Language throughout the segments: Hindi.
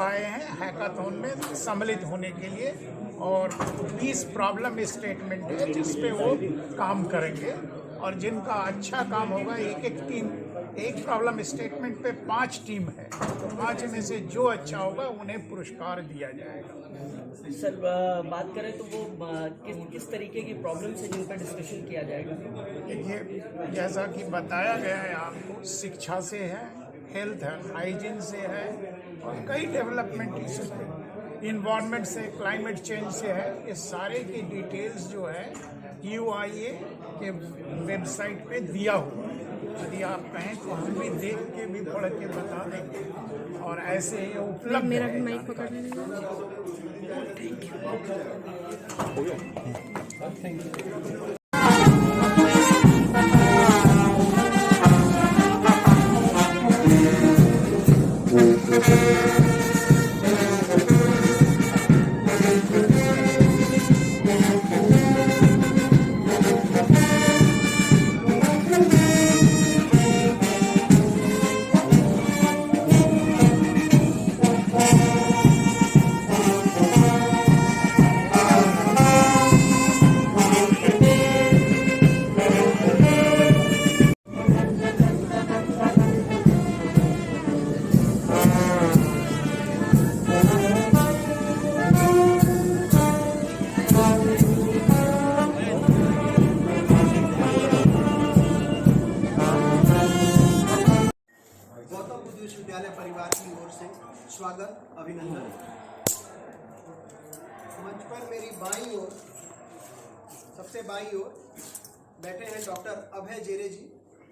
आए हैं हैकाथॉन में सम्मिलित होने के लिए, और 20 प्रॉब्लम स्टेटमेंट है जिस पे वो काम करेंगे, और जिनका अच्छा काम होगा एक प्रॉब्लम स्टेटमेंट पे 5 टीम है, तो 5 में से जो अच्छा होगा उन्हें पुरस्कार दिया जाएगा। सर बात करें तो वो किस तरीके की प्रॉब्लम्स है जिन पर डिस्कशन किया जाएगा? देखिए, जैसा कि बताया गया है आपको, शिक्षा से है, हेल्थ एंड हाइजीन से है, और कई डेवलपमेंट इश्यूज पे, इन्वायरमेंट से, क्लाइमेट चेंज से है। ये सारे की डिटेल्स जो है UIA के वेबसाइट पे दिया हुआ है। यदि आप कहें तो हम भी देख के भी पढ़ के बता देंगे, और ऐसे ये उपलब्ध मेरा है। भी माइक पकड़ने दीजिए। विश्वविद्यालय परिवार की ओर से स्वागत, अभिनंदन। मंच पर मेरी बाईं ओर, सबसे बाईं ओर बैठे हैं डॉक्टर अभय जेरे जी।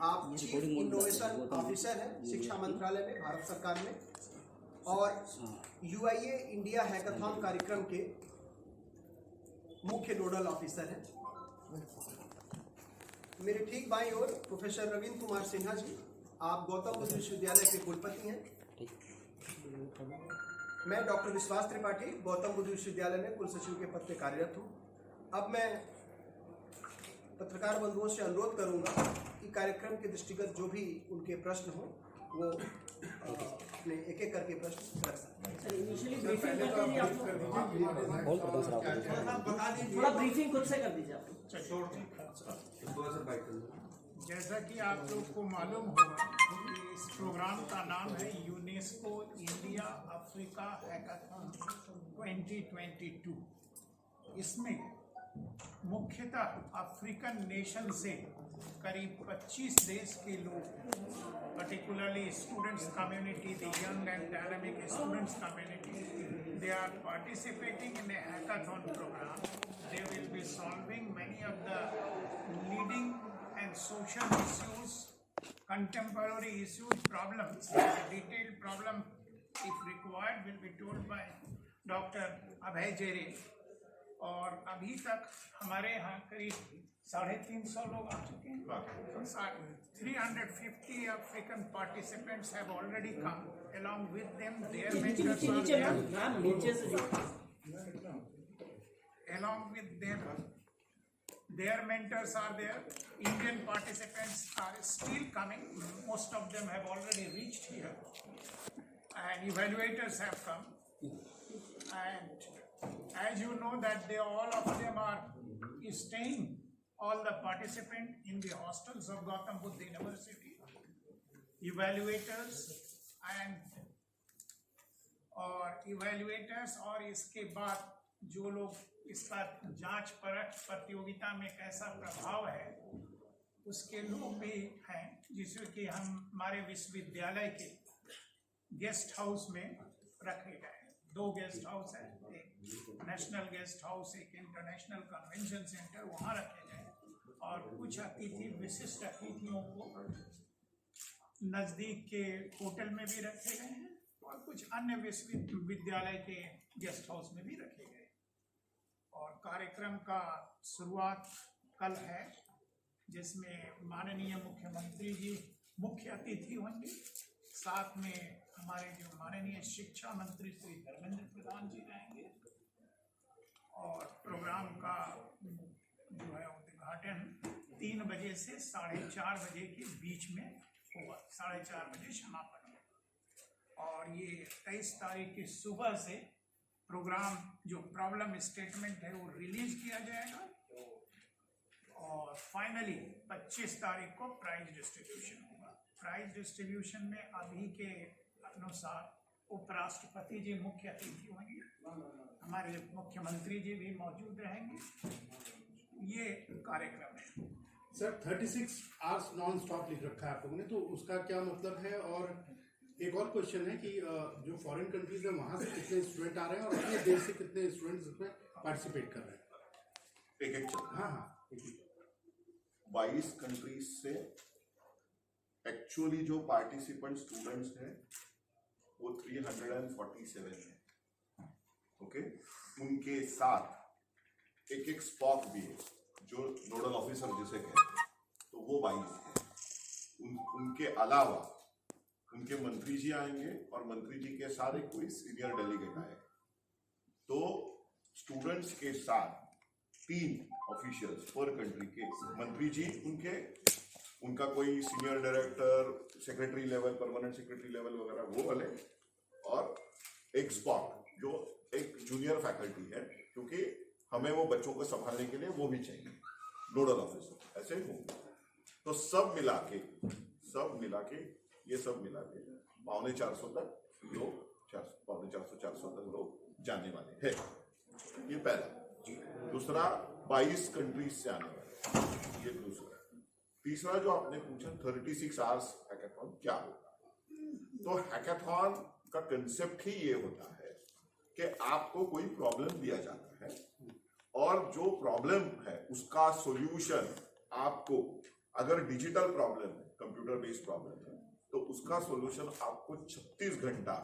आप चीफ इनोवेशन ऑफिसर हैं शिक्षा मंत्रालय में, भारत सरकार में, और UIA इंडिया हैकाथॉन कार्यक्रम के मुख्य नोडल ऑफिसर हैं। मेरे ठीक बाईं ओर प्रोफेसर रविंद्र कुमार सिन्हा जी, आप गौतम बुद्ध विश्वविद्यालय के कुलपति हैं। मैं डॉक्टर विश्वास त्रिपाठी गौतम बुद्ध विश्वविद्यालय में कुल सचिव के पद पर कार्यरत हूँ। अब मैं पत्रकार बंधुओं से अनुरोध करूंगा कि कार्यक्रम के दृष्टिगत जो भी उनके प्रश्न हो वो अपने एक एक करके प्रश्न रख सकते हैं। थोड़ा ब्रीफिंग खुद से कर दीजिए आप। जैसा कि आप लोग को मालूम होगा कि इस प्रोग्राम का नाम है यूनेस्को इंडिया अफ्रीका हैकाथॉन 2022। इसमें मुख्यतः अफ्रीकन नेशन से करीब 25 देश के लोग, particularly students community, the young and dynamic students community, they are participating in a hackathon program. They will be solving many of the leading and social issues, contemporary issues, problems. The detailed problem, if required, will be told by Dr. Abhay Jere. और अभी तक हमारे यहाँ करीब 350 लोग आ चुके हैं। 350 African participants have already come. Along with them, their mentors are there. Along with them, their mentors are there. Indian participants are still coming. Most of them have already reached here, and evaluators have come. And as you know that all of them are staying, all the participants in the hostels of Gautam Buddha University, evaluators और इसके बाद जो लोग इसका जांच परख प्रतियोगिता में कैसा प्रभाव है उसके लोग भी हैं, जिससे कि हमारे विश्वविद्यालय के गेस्ट हाउस में रखे गए। 2 गेस्ट हाउस है, एक नेशनल गेस्ट हाउस, एक इंटरनेशनल कन्वेंशन सेंटर, वहाँ रखे गए। और कुछ अतिथि, विशिष्ट अतिथियों को नज़दीक के होटल में भी रखे गए हैं, और कुछ अन्य विश्वविद्यालय के गेस्ट हाउस में भी रखे गए। और कार्यक्रम का शुरुआत कल है, जिसमें माननीय मुख्यमंत्री जी मुख्य अतिथि होंगे। साथ में हमारे जो माननीय शिक्षा मंत्री श्री धर्मेंद्र प्रधान जी रहेंगे, और प्रोग्राम का जो है उद्घाटन 3 बजे से 4:30 बजे के बीच में होगा। 4:30 बजे समापन होगा। और ये 23 तारीख की सुबह से प्रोग्राम जो प्रॉब्लम स्टेटमेंट है वो रिलीज किया जाएगा और फाइनली 25 तारीख को प्राइज डिस्ट्रीब्यूशन होगा। प्राइज डिस्ट्रीब्यूशन में अभी के अनुसार उपराष्ट्रपति जी मुख्य अतिथि होंगे, हमारे मुख्यमंत्री जी भी मौजूद रहेंगे। ये कार्यक्रम है। सर 36 आवर्स नॉन स्टॉप लिख रखा है आप लोगों ने, तो उसका क्या मतलब है? और एक और क्वेश्चन है कि जो फॉरेन कंट्रीज है वहां से कितने स्टूडेंट आ रहे हैं और अपने देश से कितने स्टूडेंट्स इसमें पार्टिसिपेट कर रहे हैं? एक हाँ 22 कंट्रीज से एक्चुअली जो पार्टिसिपेंट स्टूडेंट्स हैं वो 347 है। ओके, उनके साथ एक स्पॉक भी है जो नोडल ऑफिसर जिसे कहते हैं, तो वो 22 है। उनके अलावा उनके मंत्री जी आएंगे और मंत्री जी के साथ एक कोई सीनियर डेलीगेट आएगा। तो स्टूडेंट्स के साथ 3 ऑफिशियल्स पर कंट्री के मंत्री जी, उनका कोई senior director, secretary level, permanent secretary level वगैरह वो वाले, और एक स्पॉक जो एक जूनियर फैकल्टी है, क्योंकि हमें वो बच्चों को संभालने के लिए वो भी चाहिए, नोडल ऑफिसर ऐसे होंगे। तो सब मिला के ये सब मिला के 350 तक लोग, 450 तक लोग जाने वाले हैं। ये पहला। दूसरा 22 कंट्रीज से आने वाले, ये दूसरा। तीसरा जो आपने पूछा 36 आवर्स हैकाथॉन क्या होगा, तो हैकाथॉन का कंसेप्ट ही ये होता है कि आपको कोई प्रॉब्लम दिया जाता है और जो प्रॉब्लम है उसका सॉल्यूशन आपको, अगर डिजिटल प्रॉब्लम है, कंप्यूटर बेस्ड प्रॉब्लम है, तो उसका सॉल्यूशन आपको 36 घंटा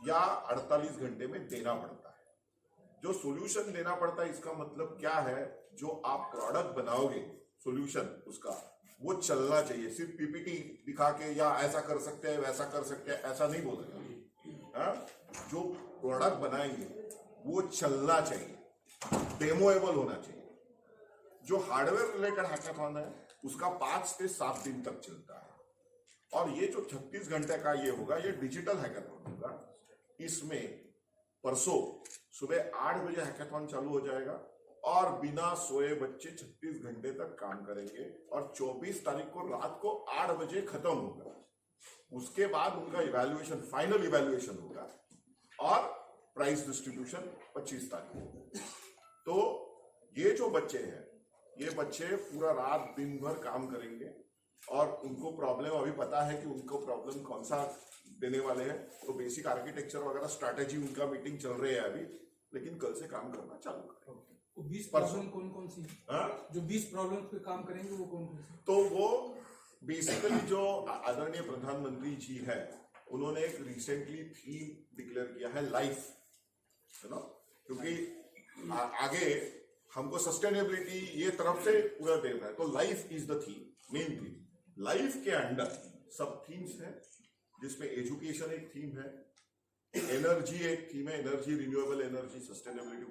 या 48 घंटे में देना पड़ता है। जो सॉल्यूशन देना पड़ता है इसका मतलब क्या है, जो आप प्रोडक्ट बनाओगे सॉल्यूशन उसका वो चलना चाहिए। सिर्फ पीपीटी दिखा के या ऐसा कर सकते हैं वैसा कर सकते हैं ऐसा नहीं बोलेगा। जो प्रोडक्ट बनाएंगे वो चलना चाहिए, डेमोएबल होना चाहिए। जो हार्डवेयर रिलेटेड हैकाथॉन है उसका 5 से 7 दिन तक चलता है, और ये जो 36 घंटे का ये होगा, ये डिजिटल हैकाथॉन होगा। इसमें परसों सुबह 8 बजे हैकाथॉन चालू हो जाएगा और बिना सोए बच्चे 36 घंटे तक काम करेंगे और 24 तारीख को रात को 8 बजे खत्म होगा। उसके बाद उनका इवैल्यूएशन, फाइनल इवैल्यूएशन होगा और प्राइज डिस्ट्रीब्यूशन 25 तारीख को। तो ये जो बच्चे हैं, ये बच्चे पूरा रात दिन भर काम करेंगे और उनको प्रॉब्लम अभी पता है कि उनको प्रॉब्लम कौन सा देने वाले हैं। तो बेसिक आर्किटेक्चर वगैरह स्ट्रैटेजी उनका मीटिंग चल रही है अभी, लेकिन कल से काम करना चालू करेंगे। 20 प्रॉब्लम कौन कौन सी? जो 20 प्रॉब्लम पे काम करेंगे वो कौन कौन सी? तो वो बेसिकली जो आदरणीय प्रधानमंत्री जी है उन्होंने एक रिसेंटली थीम डिक्लेयर किया है, लाइफ, है ना, क्योंकि आगे हमको सस्टेनेबिलिटी ये तरफ से पूरा देना है। तो life is the theme, main theme. Life के अंडर सब थीम्स हैं, जिसमें एजुकेशन एक थीम है, एनर्जी एक थीम है, एनर्जी, रिन्यूएबल एनर्जी, सस्टेनेबिलिटी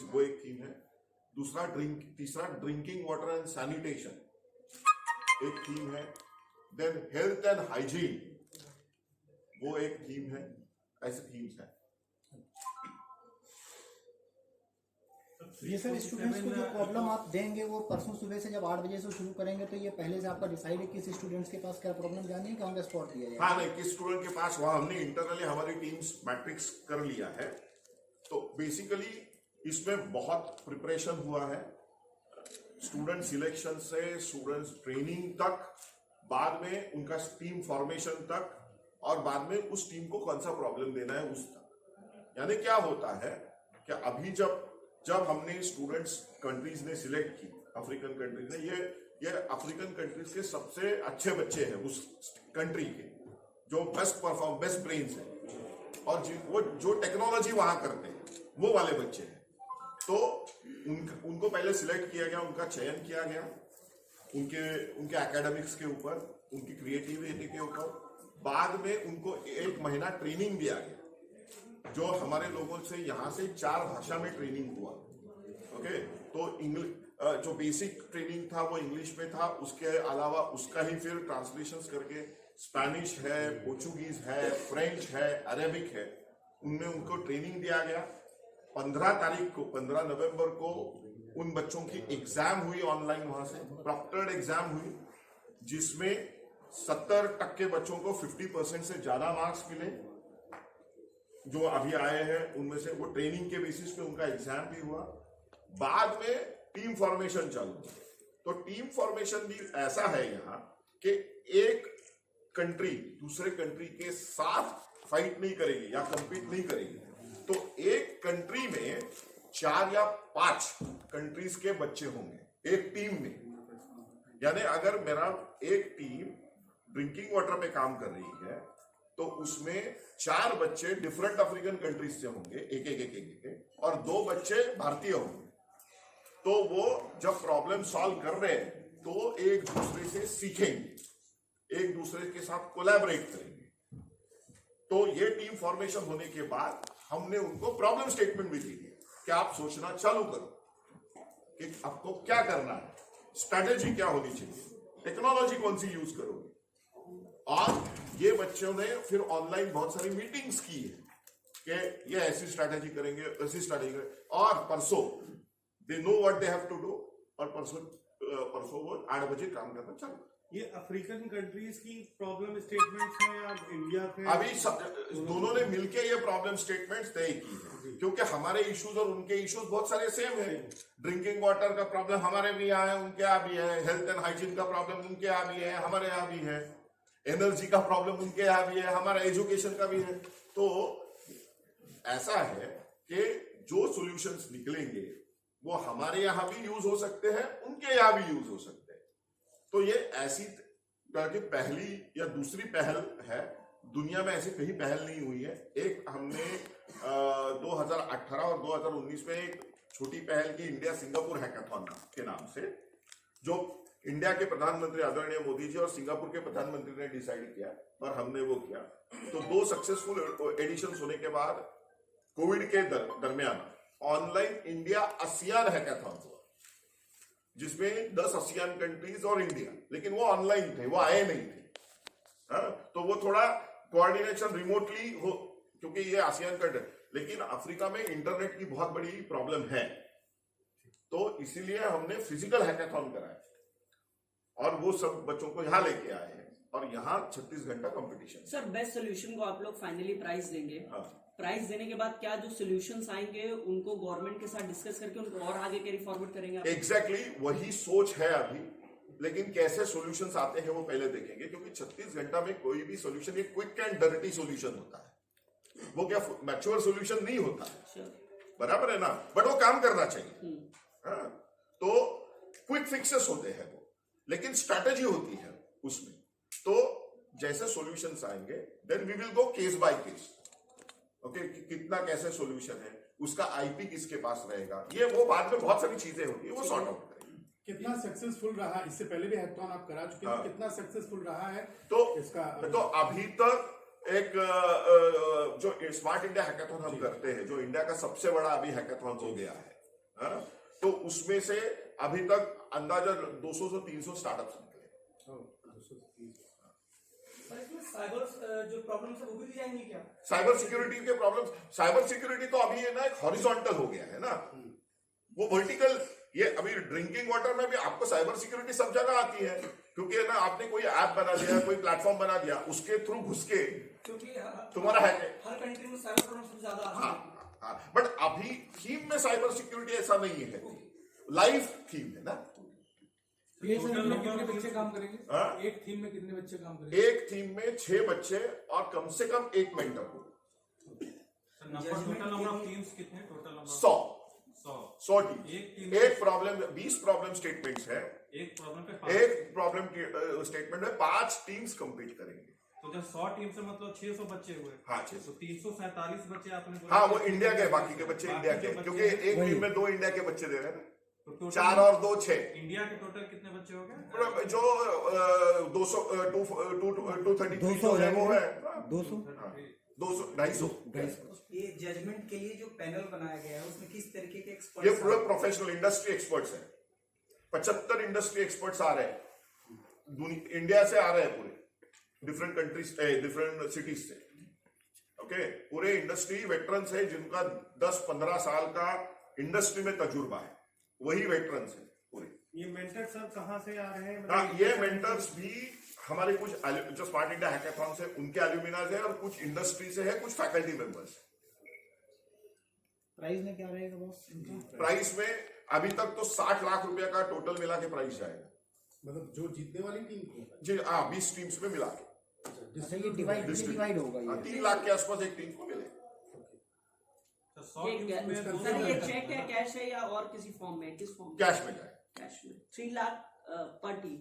वो एक थीम है। दूसरा तीसरा ड्रिंकिंग वाटर एंड सैनिटेशन एक थीम है। देन हेल्थ एंड हाइजीन वो एक थीम है। ऐसे थीम्स हैं। ये सर स्टूडेंट्स को जो प्रॉब्लम आप देंगे वो परसों सुबह से जब 8 बजे से शुरू करेंगे, तो ये पहले से आपका डिसाइड है किस स्टूडेंट्स के पास क्या प्रॉब्लम जानी है कि ऑन द स्पॉट दिया जाएगा? हाँ, नहीं, किस स्टूडेंट के पास, वहां हमने इंटरनली हमारी टीम्स मैट्रिक्स कर लिया है। तो बेसिकली इसमें बहुत प्रिपरेशन हुआ है, स्टूडेंट सिलेक्शन से स्टूडेंट्स ट्रेनिंग तक, बाद में उनका टीम फॉर्मेशन तक, और बाद में उस टीम को कौन सा प्रॉब्लम देना है उस तक। यानी क्या होता है कि अभी जब हमने स्टूडेंट्स कंट्रीज ने सिलेक्ट की, अफ्रीकन कंट्रीज ने, ये अफ्रीकन कंट्रीज के सबसे अच्छे बच्चे हैं उस कंट्री के, जो बेस्ट ब्रेन्स हैं और वो जो टेक्नोलॉजी वहां करते हैं वो वाले बच्चे हैं। तो उनको पहले सिलेक्ट किया गया, उनका चयन किया गया उनके एकेडमिक्स के ऊपर, उनकी क्रिएटिविटी के ऊपर। बाद में उनको 1 महीना ट्रेनिंग दिया गया, जो हमारे लोगों से यहाँ से 4 भाषा में ट्रेनिंग हुआ। ओके, तो जो बेसिक ट्रेनिंग था वो इंग्लिश में था, उसके अलावा उसका ही फिर ट्रांसलेशंस करके स्पेनिश है, पोर्चुगीज है, फ्रेंच है, अरेबिक है, उनमें उनको ट्रेनिंग दिया गया। 15 नवंबर को उन बच्चों की एग्जाम हुई ऑनलाइन, वहां से प्रॉक्टर्ड एग्जाम हुई, जिसमें 70% बच्चों को 50% से ज्यादा मार्क्स मिले। जो अभी आए हैं उनमें से वो ट्रेनिंग के बेसिस पे उनका एग्जाम भी हुआ। बाद में टीम फॉर्मेशन चालू हुआ। तो टीम फॉर्मेशन भी ऐसा है यहाँ कि एक कंट्री दूसरे कंट्री के साथ फाइट नहीं करेगी या compete नहीं करेगी। तो एक कंट्री में 4 या 5 कंट्रीज के बच्चे होंगे एक टीम में। यानी अगर मेरा एक टीम ड्रिंकिंग वाटर पे काम कर रही है तो उसमें 4 बच्चे डिफरेंट अफ्रीकन कंट्रीज से होंगे, एक, और 2 बच्चे भारतीय होंगे। तो वो जब प्रॉब्लम सॉल्व कर रहे हैं तो एक दूसरे से सीखेंगे, एक दूसरे के साथ कोलैबोरेट करेंगे। तो ये टीम फॉर्मेशन होने के बाद हमने उनको प्रॉब्लम स्टेटमेंट भी दी कि आप सोचना चालू करो कि आपको क्या करना है, स्ट्रैटेजी क्या होनी चाहिए, टेक्नोलॉजी कौन सी यूज करोगे। और ये बच्चों ने फिर ऑनलाइन बहुत सारी मीटिंग्स की है कि ये ऐसी स्ट्रैटेजी करेंगे, ऐसी स्ट्रैटेजी करेंगे, और परसों they know what they have to do, और परसों वो 8 बजे काम करना चालू। ये अफ्रीकन कंट्रीज की प्रॉब्लम स्टेटमेंट्स हैं या इंडिया के? अभी दोनों ने मिलके ये प्रॉब्लम स्टेटमेंट्स तय की है, क्योंकि हमारे इश्यूज और उनके इश्यूज बहुत सारे सेम है। ड्रिंकिंग वाटर का प्रॉब्लम हमारे भी यहाँ है, उनके यहाँ भी है। हेल्थ एंड हाइजीन का प्रॉब्लम उनके यहाँ भी है, हमारे यहाँ भी है। एनर्जी का प्रॉब्लम उनके यहाँ भी है, हमारा एजुकेशन का भी है। तो ऐसा है कि जो सॉल्यूशंस निकलेंगे वो हमारे यहाँ भी यूज हो सकते हैं, उनके यहाँ भी यूज हो सकते हैं। तो ये ऐसी तरह की पहली या दूसरी पहल है, दुनिया में ऐसी कहीं पहल नहीं हुई है। एक हमने 2018 और 2019 में एक छोटी पहल की, इंडिया सिंगापुर हैकाथॉन के नाम से, जो इंडिया के प्रधानमंत्री आदरणीय मोदी जी और सिंगापुर के प्रधानमंत्री ने डिसाइड किया, और हमने वो किया। तो 2 सक्सेसफुल एडिशंस होने के बाद कोविड के दरमियान ऑनलाइन इंडिया आसियान हैकाथॉन हुआ, जिसमें 10 आसियान कंट्रीज और इंडिया, लेकिन वो ऑनलाइन थे, वो आए नहीं थे। तो वो थोड़ा कोऑर्डिनेशन रिमोटली हो, क्योंकि ये आसियान कंट्री, लेकिन अफ्रीका में इंटरनेट की बहुत बड़ी प्रॉब्लम है। तो इसीलिए हमने फिजिकल हैकाथॉन कराया और वो सब बच्चों को यहाँ लेके आए हैं, और यहाँ 36 घंटा कंपटीशन। सर, बेस्ट सोल्यूशन को आप लोग फाइनली प्राइज देंगे। प्राइज देने के बाद क्या जो सॉल्यूशंस आएंगे उनको गवर्नमेंट के साथ डिस्कस करके उनको और आगे कैरी फॉरवर्ड करेंगे? एग्जैक्टली वही सोच है अभी, लेकिन कैसे सॉल्यूशंस आते हैं वो पहले देखेंगे, क्योंकि 36 घंटा में कोई भी सॉल्यूशन एक क्विक एंड डर्टी सॉल्यूशन होता है, वो क्या मैच्योर सॉल्यूशन नहीं होता है। बराबर है ना, बट वो काम करना चाहिए। तो क्विक फिक्सेस होते हैं वो, लेकिन स्ट्रैटेजी होती है उसमें। तो जैसे सॉल्यूशंस आएंगे then we will go case by case. Okay, कितना कैसे सॉल्यूशन है, उसका आईपी किसके पास रहेगा, ये वो बाद में बहुत सारी चीजें होती है, वो सॉर्ट आउट करेंगे। कितना सक्सेसफुल रहा, इससे पहले भी हैकाथॉन आप करा चुके हैं, कितना सक्सेसफुल रहा है तो इसका? तो अभी तक एक जो स्मार्ट इंडिया हैकाथॉन हम करते हैं, जो इंडिया का सबसे बड़ा अभी हैकाथॉन हो गया है, तो उसमें से अभी तक अंदाजा 200 से 300 स्टार्टअप्स निकले। साइबर जो प्रॉब्लम्स है वो भी दी जाएंगी क्या? साइबर सिक्योरिटी के प्रॉब्लम्स, साइबर सिक्योरिटी तो अभी है ना एक हॉरिजॉन्टल हो गया है ना, वो वर्टिकल। ये अभी ड्रिंकिंग वाटर में भी आपको साइबर सिक्योरिटी सब जगह आती है, क्योंकि है ना, आपने कोई ऐप बना दिया, कोई प्लेटफॉर्म बना दिया, उसके थ्रू घुस के क्योंकि तुम्हारा हैक है। हर कंट्री में साइबर प्रॉब्लम सबसे ज्यादा आती है। बट अभी थीम में साइबर सिक्योरिटी ऐसा नहीं है, लाइव थीम है ना। ये सर कितने बच्चे काम करेंगे? एक थीम में कितने बच्चे काम करेंगे? एक थीम में 6 बच्चे और कम से कम 1 मेंटर हो। टोटल नंबर ऑफ टीम्स कितने? Total number 100 team. एक प्रॉब्लम 20 प्रॉब्लम स्टेटमेंट्स है, एक प्रॉब्लम स्टेटमेंट में 5 टीम्स कंपीट करेंगे। तो जब 100 टीम से मतलब 600 बच्चे हुए। हाँ, 600। तो 347 बच्चे आपने। हाँ, वो इंडिया के, बाकी के बच्चे इंडिया के, क्योंकि एक टीम में 2 इंडिया के बच्चे दे रहे हैं, 4 और 2 6। इंडिया के टोटल कितने बच्चे हो गए? जो 232 जो है वो है 200 250। ये जजमेंट के लिए जो पैनल बनाया गया है उसमें किस तरीके के एक्सपर्ट? ये पूरे प्रोफेशनल इंडस्ट्री एक्सपर्ट्स हैं। 75 इंडस्ट्री एक्सपर्ट्स आ रहे हैं, इंडिया से आ रहे हैं पूरे। डिफरेंट कंट्रीज डिफरेंट सिटीज से। ओके, पूरे इंडस्ट्री वेटरन्स है जिनका 10-15 साल का इंडस्ट्री में तजुर्बा है, वही वेटरन्स है पूरे। ये मेंटर सर कहाँ से आ रहे हैं? हाँ, ये मेंटर्स भी हमारे कुछ जो स्मार्ट इंडिया हैकाथॉन से उनके एल्यूमिनाज है और कुछ इंडस्ट्री से है, कुछ फैकल्टी मेंबर्स। प्राइस में क्या रहेगा बॉस? प्राइस में अभी तक तो 60 लाख रुपया का टोटल मिला के प्राइस जाएगा। मतलब जो जीतने वाली टीम को जी हाँ, 20 टीम्स में मिला के। अच्छा, ये डिवाइड होगा ये? 3 लाख के आसपास एक टीम को मिलेगा। सर ये चेक है, कैश है या और किसी फॉर्म में? किस फॉर्म? कैश में जाए। कैश में 3 लाख पर टीम?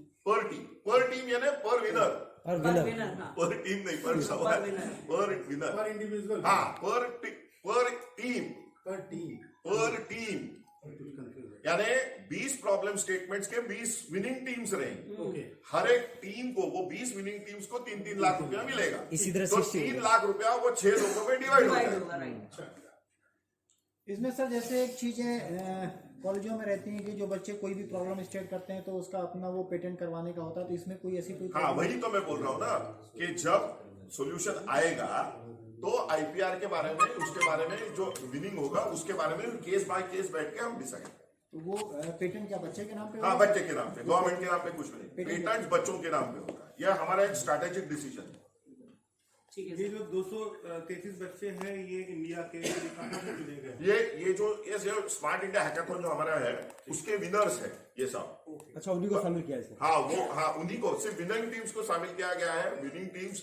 पर टीम यानी पर विनर। पर विनर, हाँ। पर टीम नहीं, पर सवाल पर विनर, पर इंडिविजुअल। हाँ, पर टीम यानी 20 प्रॉब्लम स्टेटमेंट्स के 20 विनिंग टीम्स रहेंगे। हर एक टीम को वो 20 विनिंग टीम्स को 3-3 लाख रुपया मिलेगा। इसी तरह तो 3 लाख रुपया वो 6 लोगों में डिवाइड होगा। इसमें सर जैसे एक चीज है, कॉलेजों में रहती है कि जो बच्चे कोई भी प्रॉब्लम स्टेट करते हैं तो उसका अपना वो पेटेंट करवाने का होता है, तो इसमें कोई ऐसी कोई? हाँ, वही तो मैं बोल रहा हूँ ना कि जब सॉल्यूशन आएगा तो आईपीआर के बारे में, उसके बारे में जो विनिंग होगा उसके बारे में केस बाय केस बैठ के हम डिसाइड। तो वो पेटेंट क्या बच्चे के नाम पे? हाँ, बच्चे के नाम पे, गवर्नमेंट के नाम पे कुछ नहीं, पेटेंट बच्चों के नाम पे होगा। यह हमारा एक स्ट्रैटेजिक डिसीजन है। ये जो 233 बच्चे हैं ये इंडिया के कहाँ से चुने गए? ये जो स्मार्ट इंडिया हैकाथॉन जो हमारा है उसके विनर्स है ये सब। अच्छा, उन्हीं को शामिल किया है? हाँ, उन्हीं को, सिर्फ विनिंग टीम्स को शामिल किया गया है। विनिंग टीम्स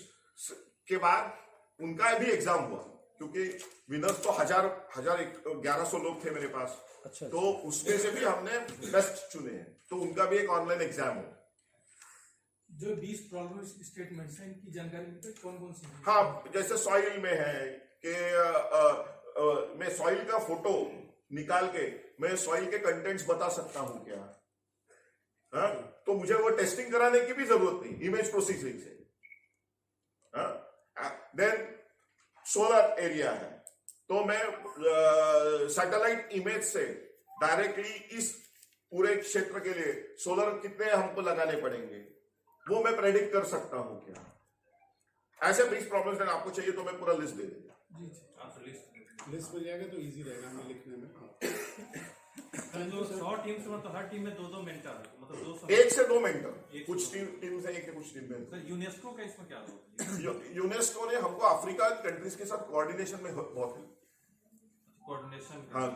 के बाद उनका भी एग्जाम हुआ, क्योंकि विनर्स तो 1100 लोग थे मेरे पास। अच्छा, तो उसमें से भी हमने बेस्ट चुने हैं, तो उनका भी एक ऑनलाइन एग्जाम हो। जो 20 प्रॉब्लम स्टेटमेंट्स हैं इनकी जानकारी मिलती है कौन कौन सी? हाँ, जैसे सॉइल में है कि मैं सॉइल का फोटो निकाल के मैं सॉइल के कंटेंट्स बता सकता हूं क्या? हाँ, तो मुझे वो टेस्टिंग कराने की भी जरूरत नहीं, इमेज प्रोसेसिंग से। देन सोलर एरिया है, तो मैं सैटेलाइट इमेज से डायरेक्टली इस पूरे क्षेत्र के लिए सोलर कितने हमको लगाने पड़ेंगे वो मैं प्रेडिक्ट कर सकता हूं क्या? ऐसे 20 प्रॉब्लम्स अगर आपको चाहिए तो मैं पूरा लिस्ट दे दूंगा। लिस्ट मिल जाएगा तो इजी रहेगा हमें लिखने में। जो 100 टीम से मतलब हर टीम में 2-2 मेंटर, मतलब 1 से 2 मेंटर, कुछ टीम से 1 है, कुछ टीम में। यूनेस्को का इसमें क्या रोल है? यूनेस्को ने हमको अफ्रीका कंट्रीज के साथ कोऑर्डिनेशन में बहुत हेल्प।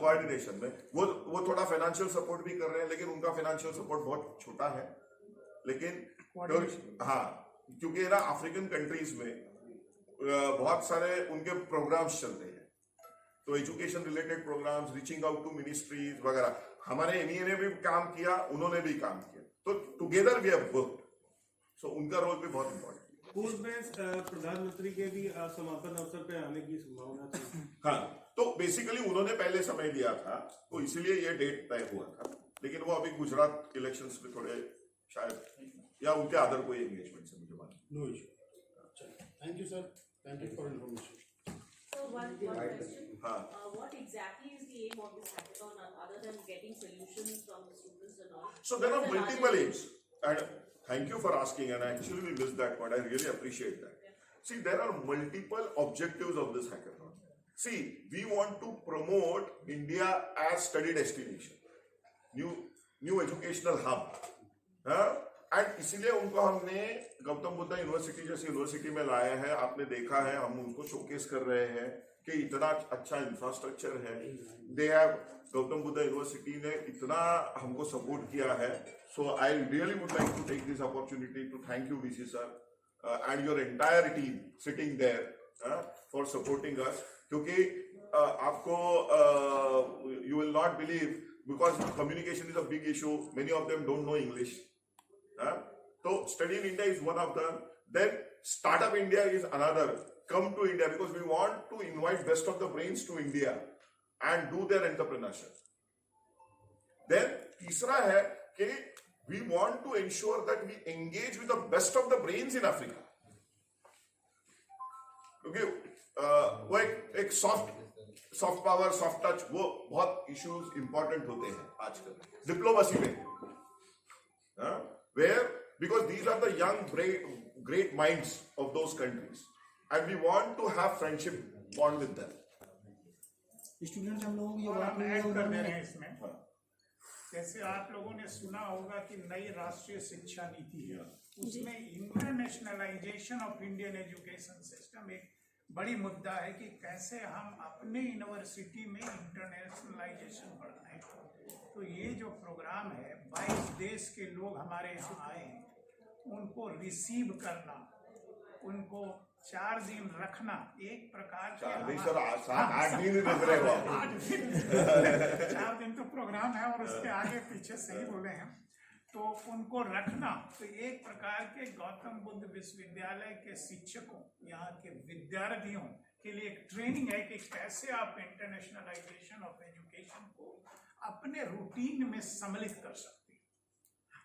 कोऑर्डिनेशन में वो थोड़ा फाइनेंशियल सपोर्ट भी कर रहे हैं, लेकिन उनका फाइनेंशियल सपोर्ट बहुत छोटा है। लेकिन हाँ, क्योंकि ना अफ्रीकन कंट्रीज में बहुत सारे उनके प्रोग्राम्स चलते हैं, तो education related programmes, reaching out to ministries वगैरह, हमारे एनईए ने भी काम किया, उन्होंने भी काम किया, तो टुगेदर वी हैव वर्कड। सो उनका रोल भी बहुत इंपॉर्टेंट है। पूर्व में प्रधानमंत्री के भी समापन अवसर पे आने की संभावना थी। हाँ, तो बेसिकली उन्होंने पहले समय दिया था, तो इसीलिए ये डेट तय हुआ था, लेकिन वो अभी गुजरात इलेक्शंस में थोड़े शायद या उनके अदर कोई एंगेजमेंट से मुझे मालूम। No issue. Thank you sir, thank you for information. So one question. हाँ. What exactly is the aim of this hackathon other than getting solutions from the students and all? So there are multiple aims, and thank you for asking. And actually, we missed that point. I really appreciate that. See, there are multiple objectives of this hackathon. See, we want to promote India as study destination, new educational hub. And इसीलिए उनको हमने गौतम बुद्ध यूनिवर्सिटी जैसी यूनिवर्सिटी में लाया है। आपने देखा है, हम उनको शोकेस कर रहे हैं कि इतना अच्छा इंफ्रास्ट्रक्चर है। They have, Gautam Buddha university ने इतना हमको सपोर्ट किया है। So I really would like to take this opportunity to thank you VC sir and your entire team sitting there for supporting us, क्योंकि आपको you will not believe, because communication is a big issue, many of them don't know English. So study in India is one of them. Then Startup India is another. Come to India because we want to invite best of the brains to India and do their entrepreneurship. Then तीसरा है कि we want to ensure that we engage with the best of the brains in Africa. क्योंकि वो एक सॉफ्ट पावर, सॉफ्ट टच, वो बहुत इश्यूज इंपॉर्टेंट होते हैं आजकल डिप्लोमेसी में, where because these are the young great minds of those countries, and we want to have friendship bond with them. Students हम लोगों की जो और बात हम हुई है ऐड कर दे उन्होंने रहे हैं इसमें, जैसे आप लोगों ने सुना होगा कि नई राष्ट्रीय शिक्षा नीति है, उसमें internationalisation of Indian education system एक बड़ी मुद्दा है कि कैसे हम अपने यूनिवर्सिटी में इंटरनेशनलाइजेशन बढ़ाएं। तो ये जो प्रोग्राम है, 22 देश के लोग हमारे यहाँ आए हैं, उनको रिसीव करना, उनको 4 दिन रखना, एक प्रकार के 4 दिन सर, 8 दिन ही रख रहे हो आप। 4 दिन तो प्रोग्राम है और उसके आगे पीछे सही बोले हैं, तो उनको रखना तो एक प्रकार के गौतम बुद्ध विश्वविद्यालय के शिक्षकों, यहाँ के विद्यार्थियों के लिए एक ट्रेनिंग है कि कैसे आप इंटरनेशनलाइजेशन ऑफ एजुकेशन को अपने रूटीन में सम्मिलित कर सकते हैं।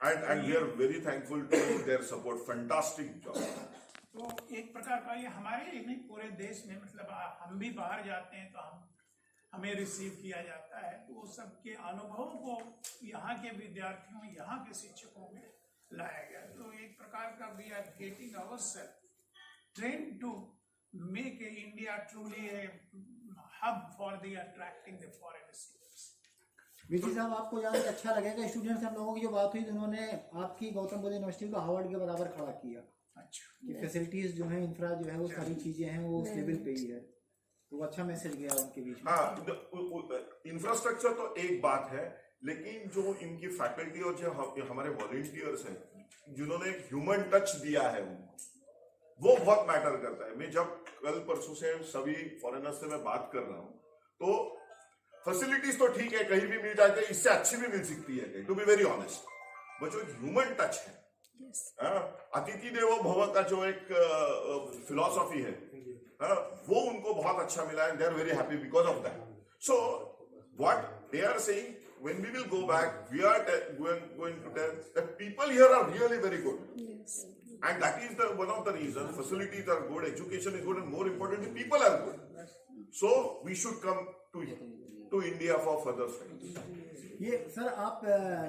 And we are very thankful to their support. Fantastic job. तो एक प्रकार का ये हमारे ही नहीं पूरे देश में, मतलब हम भी बाहर जाते हैं तो हमें रिसीव किया जाता है, तो वो सबके अनुभवों को यहाँ के विद्यार्थियों, यहाँ के शिक्षकों में लाया गया। तो एक प्रकार का we are getting ourselves train to make India truly a hub for the attracting the foreign students. Vijay साहब, आपको जान के अच्छा लगेगा, स्टूडेंट्स हम लोगों की जो बात हुई तो उन्होंने आपकी गौतम बुद्ध यूनिवर्सिटी को हार्वर्ड के बराबर खड़ा किया। अच्छा, कि फैसिलिटीज जो है, इंफ्रा जो है, वो सारी चीजें हैं वो उस लेवल पे ही है, तो अच्छा मैसेज गया उनके बीच में। हाँ, इंफ्रास्ट्रक्चर तो एक बात है, लेकिन जो इनकी फैकल्टी और जो हमारे वॉलंटियर्स हैं, जिन्होंने एक ह्यूमन टच दिया है उनको, वो बहुत मैटर करता है। मैं जब कल परसों से सभी फॉरेनर्स से मैं बात कर रहा हूँ, तो फैसिलिटीज तो ठीक है, कहीं भी मिल जाते हैं, इससे अच्छी भी मिल सकती है, to be very honest, but जो ह्यूमन टच है, अतिथि देवो भव का जो एक फिलॉसफी है, वो उनको बहुत अच्छा मिला, and they are very happy because of that. So what they are saying, when we will go back, we are going to tell that people here are really very good. Yes. And that is one of the reasons. Facilities are good, education is good, and more importantly, people are good. So we should come to India for further studies. ये सर, आप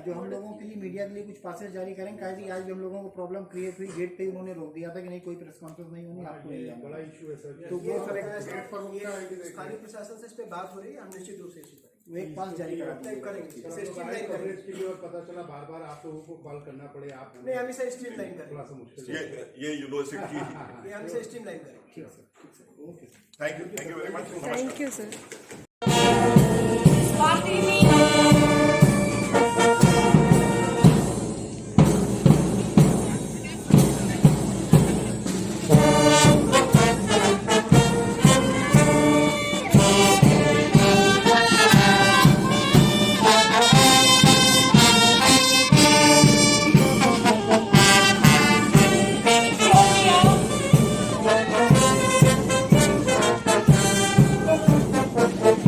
जो हम लोगों के लिए मीडिया के लिए कुछ पासेस जारी करेंगे, कहा कि आज भी हम लोगों को प्रॉब्लम क्रिएट हुई, गेट पे उन्होंने रोक दिया था कि नहीं कोई प्रेस कॉन्फ्रेंस नहीं होनी, आपको नहीं जाना। बड़ा इशू है सर। तो वो सर स्थानीय प्रशासन से इस पे बात हो रही है, हम निश्चित रूप से इसी पर वो एक पास जारी करा करेंगे। कवरेज के लिए और पता चला बार आप लोगों को कॉल करना पड़े, आप नहीं, हम इसे स्ट्रीमलाइन करेंगे, थोड़ा सा मुश्किल ये यूनिवर्सिटी ये हम इसे स्ट्रीमलाइन करेंगे। ठीक sir, okay sir, thank you very much. Thank you sir. Thank you.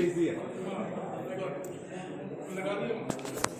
Easy है। लगा दिया